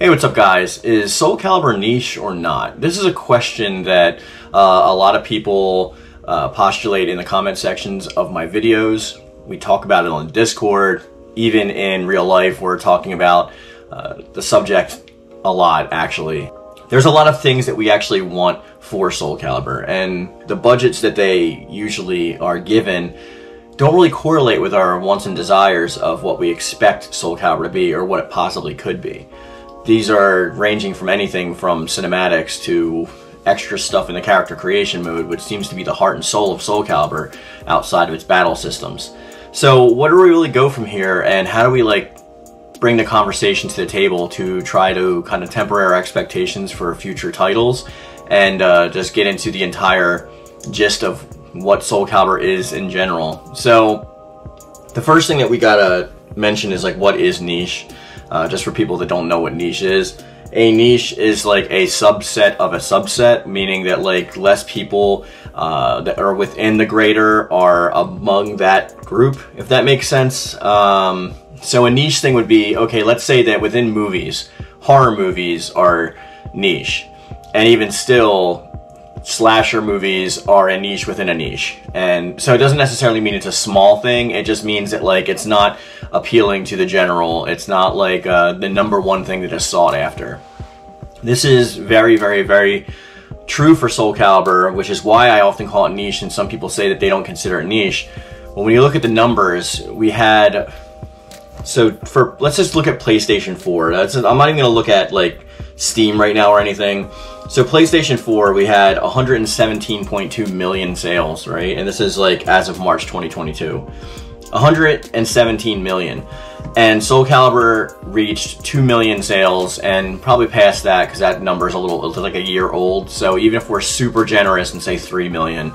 Hey, what's up guys? Is Soul Calibur niche or not? This is a question that a lot of people postulate in the comment sections of my videos. We talk about it on Discord. Even in real life, we're talking about the subject a lot, actually. There's a lot of things that we actually want for Soul Calibur, and the budgets that they usually are given don't really correlate with our wants and desires of what we expect Soul Calibur to be or what it possibly could be. These are ranging from anything from cinematics to extra stuff in the character creation mode, which seems to be the heart and soul of Soul Calibur outside of its battle systems. So where do we really go from here, and how do we bring the conversation to the table to try to kind of temper our expectations for future titles and just get into the entire gist of what Soul Calibur is in general? So the first thing that we gotta mention is what is niche? Just for people that don't know what niche is. A niche is like a subset of a subset, meaning that less people that are within the greater are among that group, if that makes sense. So a niche thing would be, okay, let's say that within movies, horror movies are niche. And even still, slasher movies are a niche within a niche. And so it doesn't necessarily mean it's a small thing, it just means that it's not appealing to the general. It's not the #1 thing that is sought after. This is very, very, very true for Soul Calibur, which is why I often call it niche, and some people say that they don't consider it niche. But when you look at the numbers, we had, let's just look at PlayStation 4. I'm not even gonna look at Steam right now or anything. So PlayStation 4, we had 117.2 million sales, right? And this is as of March 2022. 117 million. And Soul Calibur reached 2 million sales and probably past that, because that number is a year old. So even if we're super generous and say 3 million,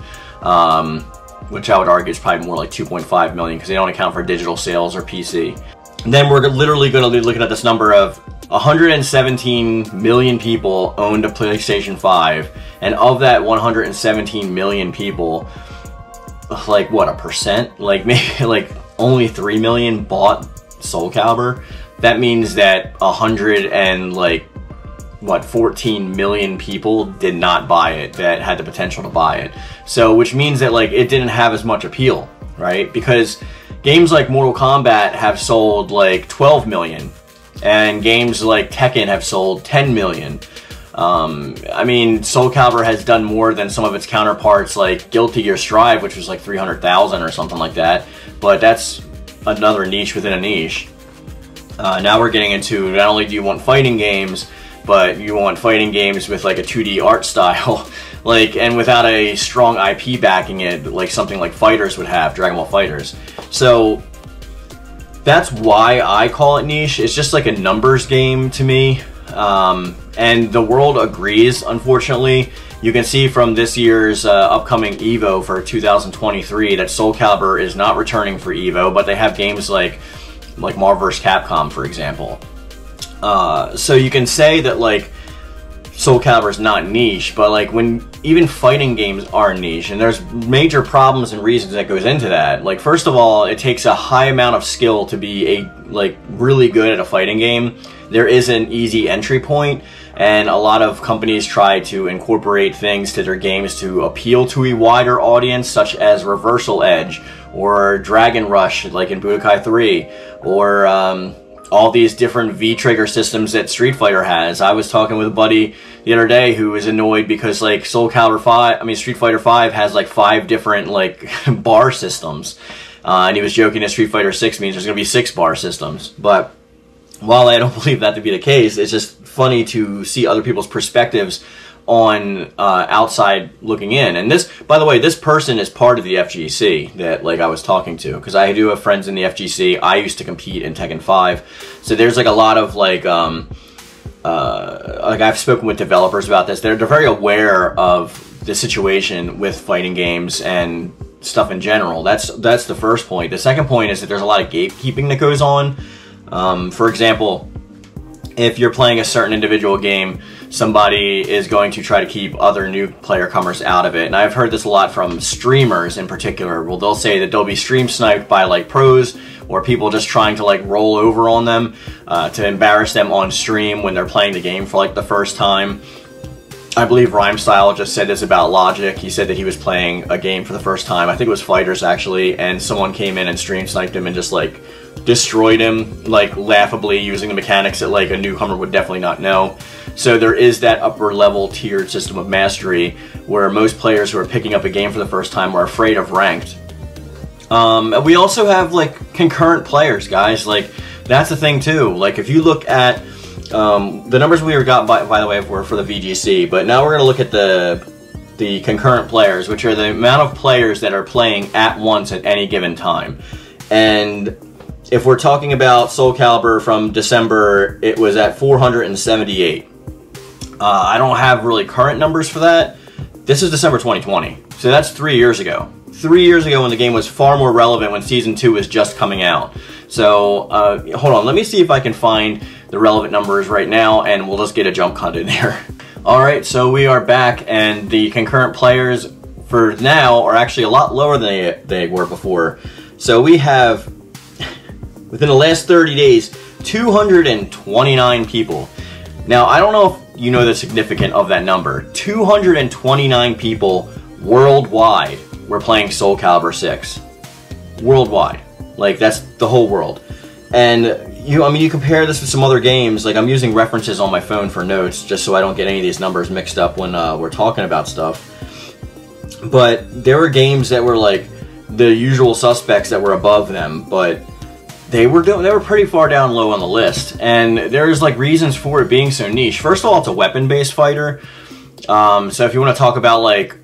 which I would argue is probably more like 2.5 million because they don't account for digital sales or PC. And then we're literally going to be looking at this number of 117 million people owned a PlayStation 5, and of that 117 million people, what, a percent? Maybe only 3 million bought Soul Calibur. That means that 14 million people did not buy it that had the potential to buy it. So which means that it didn't have as much appeal, right? Because games like Mortal Kombat have sold 12 million, and games like Tekken have sold 10 million. I mean, Soul Calibur has done more than some of its counterparts like Guilty Gear Strive, which was 300,000 or something like that, but that's another niche within a niche. Now we're getting into, not only do you want fighting games, but you want fighting games with a 2D art style, and without a strong IP backing it, something like Fighters would have, Dragon Ball Fighters. So that's why I call it niche. It's just a numbers game to me. And the world agrees, unfortunately. You can see from this year's upcoming EVO for 2023 that Soul Calibur is not returning for EVO, but they have games like Marvel vs. Capcom, for example. So you can say that Soul Calibur is not niche, but when even fighting games are niche, and there's major problems and reasons that goes into that. First of all, it takes a high amount of skill to be really good at a fighting game. There is an easy entry point, and a lot of companies try to incorporate things to their games to appeal to a wider audience, such as Reversal Edge or Dragon Rush, in Budokai 3, or all these different V-trigger systems that Street Fighter has. I was talking with a buddy the other day who was annoyed because Street Fighter 5 has 5 different bar systems. And he was joking that Street Fighter 6 means there's going to be 6 bar systems. But while I don't believe that to be the case, it's just funny to see other people's perspectives on outside looking in. And this, by the way, this person is part of the FGC that I was talking to, because I do have friends in the FGC. I used to compete in Tekken 5, so there's a lot of I've spoken with developers about this. They're very aware of the situation with fighting games and stuff in general. That's the first point. The second point is that there's a lot of gatekeeping that goes on. For example, if you're playing a certain individual game, somebody is going to try to keep other new player comers out of it. And I've heard this a lot from streamers in particular. Well, they'll say that they'll be stream sniped by like pros or people just trying to like roll over on them to embarrass them on stream when they're playing the game for like the first time. I believe Rhymestyle just said this about Logic. He said that he was playing a game for the first time. I think it was Fighters actually, and someone came in and stream sniped him and just like destroyed him, like laughably using the mechanics that like a newcomer would definitely not know. So there is that upper level tiered system of mastery where most players who are picking up a game for the first time are afraid of ranked. We also have like concurrent players, guys. Like that's the thing too. Like if you look at the numbers we got by the way were for the VGC, but now we're going to look at the concurrent players, which are the amount of players that are playing at once at any given time. And if we're talking about Soul Calibur from December, it was at 478. I don't have really current numbers for that. This is December 2020, so that's 3 years ago. 3 years ago when the game was far more relevant, when Season 2 was just coming out. So, hold on, let me see if I can find the relevant numbers right now, and we'll just get a jump cut in there. Alright, so we are back, and the concurrent players for now are actually a lot lower than they were before. So we have, within the last 30 days, 229 people. Now, I don't know if you know the significance of that number. 229 people worldwide were playing Soul Calibur 6. Worldwide. Like, that's the whole world. And, I mean, you compare this with some other games, like I'm using references on my phone for notes, just so I don't get any of these numbers mixed up when we're talking about stuff. But there were games that were like the usual suspects that were above them, but they were pretty far down low on the list, and there's like reasons for it being so niche. First of all, it's a weapon-based fighter, so if you want to talk about like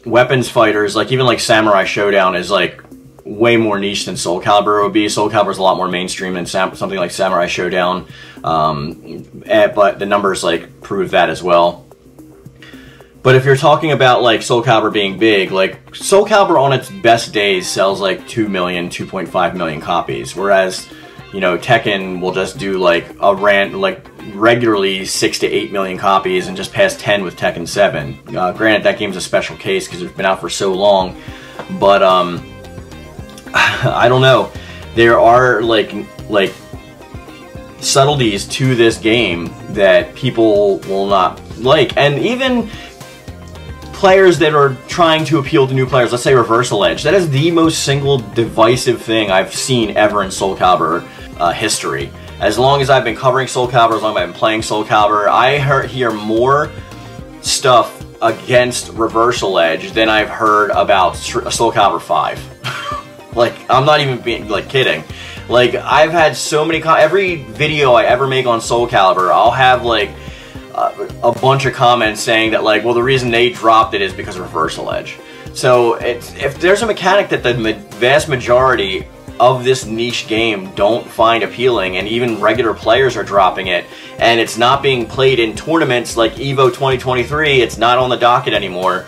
weapons fighters, like even like Samurai Showdown is like way more niche than Soul Calibur would be. Soul Calibur is a lot more mainstream than something like Samurai Showdown, but the numbers like prove that as well. But if you're talking about like Soul Calibur being big, like Soul Calibur on its best days sells like 2 million, 2.5 million copies, whereas, you know, Tekken will just do like regularly 6 to 8 million copies and just pass 10 with Tekken 7. Granted, that game's a special case because it's been out for so long, but I don't know. There are like subtleties to this game that people will not like, and even players that are trying to appeal to new players, let's say Reversal Edge, that is the most single divisive thing I've seen ever in Soul Calibur history. As long as I've been covering Soul Calibur, as long as I've been playing Soul Calibur, I hear more stuff against Reversal Edge than I've heard about Soul Calibur 5. Like, I'm not even being, like, kidding. Like, I've had so many, every video I ever make on Soul Calibur, I'll have, like, a bunch of comments saying that, like, well, the reason they dropped it is because of Reversal Edge. So, if there's a mechanic that the vast majority of this niche game don't find appealing, and even regular players are dropping it, and it's not being played in tournaments like EVO 2023, it's not on the docket anymore,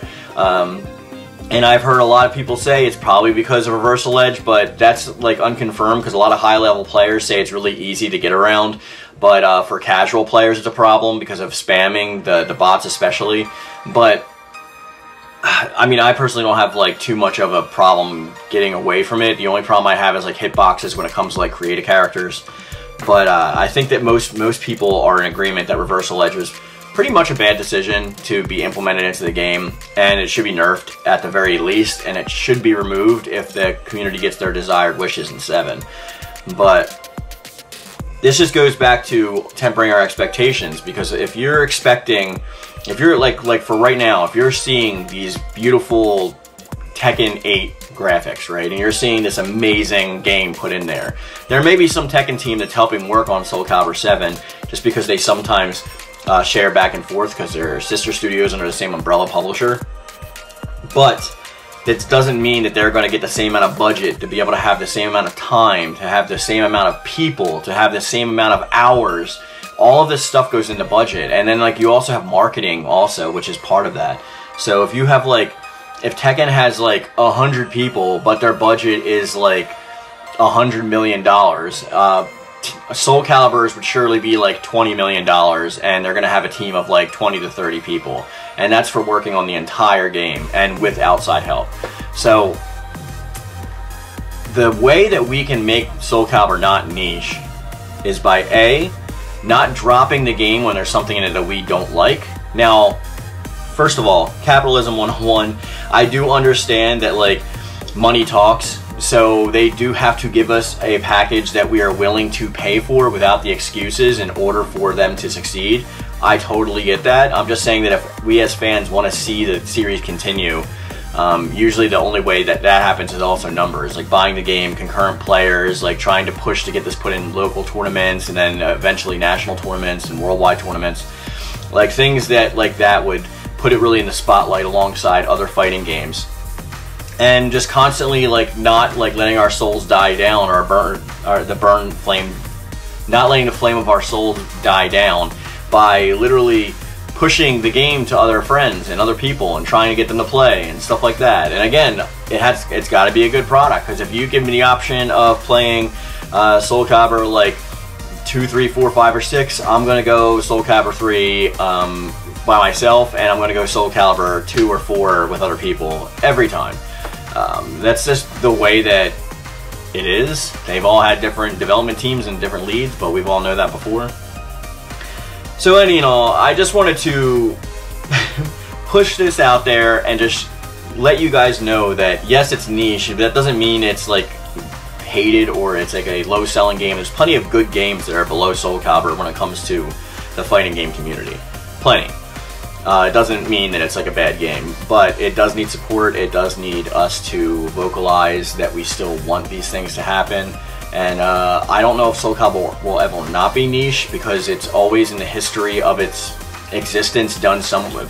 and I've heard a lot of people say it's probably because of Reversal Edge, but that's like unconfirmed because a lot of high-level players say it's really easy to get around. But for casual players, it's a problem because of spamming, the bots especially. But, I mean, I personally don't have, like, too much of a problem getting away from it. The only problem I have is, like, hitboxes when it comes to, like, creative characters. But I think that most people are in agreement that Reversal Edge was pretty much a bad decision to be implemented into the game, and it should be nerfed at the very least, and it should be removed if the community gets their desired wishes in 7. But this just goes back to tempering our expectations, because if you're expecting, if you're like for right now, if you're seeing these beautiful Tekken 8 graphics, right, and you're seeing this amazing game put in there, there may be some Tekken team that's helping work on Soul Calibur 7 just because they sometimes share back and forth because they're sister studios under the same umbrella publisher. But that doesn't mean that they're going to get the same amount of budget to be able to have the same amount of time, to have the same amount of people, to have the same amount of hours. All of this stuff goes into budget. And then, like, you also have marketing also, which is part of that. So if you have, like, if Tekken has, like, 100 people, but their budget is, like, $100 million, Soul Calibers would surely be like $20 million, and they're going to have a team of like 20 to 30 people. And that's for working on the entire game and with outside help. So the way that we can make Soul Calibur not niche is by A, not dropping the game when there's something in it that we don't like. Now, first of all, capitalism 101, I do understand that like money talks, so they do have to give us a package that we are willing to pay for without the excuses in order for them to succeed. I totally get that. I'm just saying that if we as fans want to see the series continue, usually the only way that that happens is also numbers, like buying the game, concurrent players, like trying to push to get this put in local tournaments and then eventually national tournaments and worldwide tournaments. Like things that like that would put it really in the spotlight alongside other fighting games. And just constantly like not like letting our souls die down or not letting the flame of our souls die down by literally pushing the game to other friends and other people and trying to get them to play and stuff like that. And again, it's got to be a good product, because if you give me the option of playing Soul Calibur like 2, 3, 4, 5, or 6, I'm gonna go Soul Calibur 3 by myself, and I'm gonna go Soul Calibur 2 or 4 with other people every time. That's just the way that it is. They've all had different development teams and different leads, but we've all known that before. So any and all, I just wanted to push this out there and just let you guys know that yes, it's niche, but that doesn't mean it's like hated or it's like a low selling game. There's plenty of good games that are below Soul Calibur when it comes to the fighting game community. Plenty. It doesn't mean that it's like a bad game, but it does need support. It does need us to vocalize that we still want these things to happen. And I don't know if Soul Calibur will ever not be niche, because it's always in the history of its existence done somewhere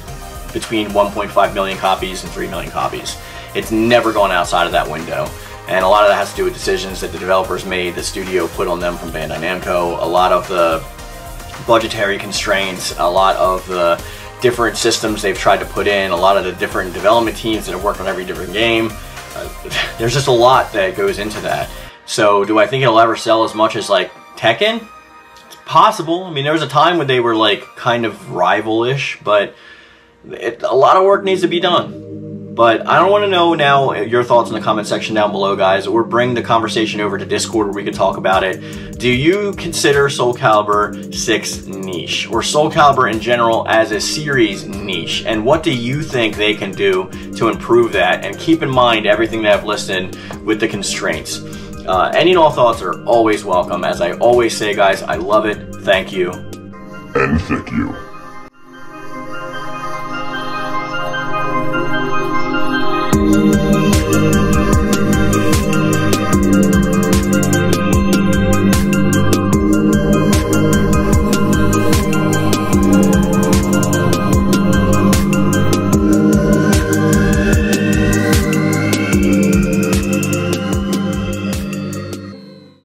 between 1.5 million copies and 3 million copies. It's never gone outside of that window. And a lot of that has to do with decisions that the developers made, the studio put on them from Bandai Namco, a lot of the budgetary constraints, a lot of the different systems they've tried to put in, a lot of the different development teams that have worked on every different game. There's just a lot that goes into that. So do I think it'll ever sell as much as like Tekken? It's possible. I mean, there was a time when they were like kind of rival-ish, but a lot of work needs to be done. But I don't want to know now your thoughts in the comment section down below, guys, or bring the conversation over to Discord where we can talk about it. Do you consider Soul Calibur 6 niche, or Soul Calibur in general as a series niche? And what do you think they can do to improve that? And keep in mind everything that I've listed with the constraints. Any and all thoughts are always welcome. As I always say, guys, I love it. Thank you. And thank you.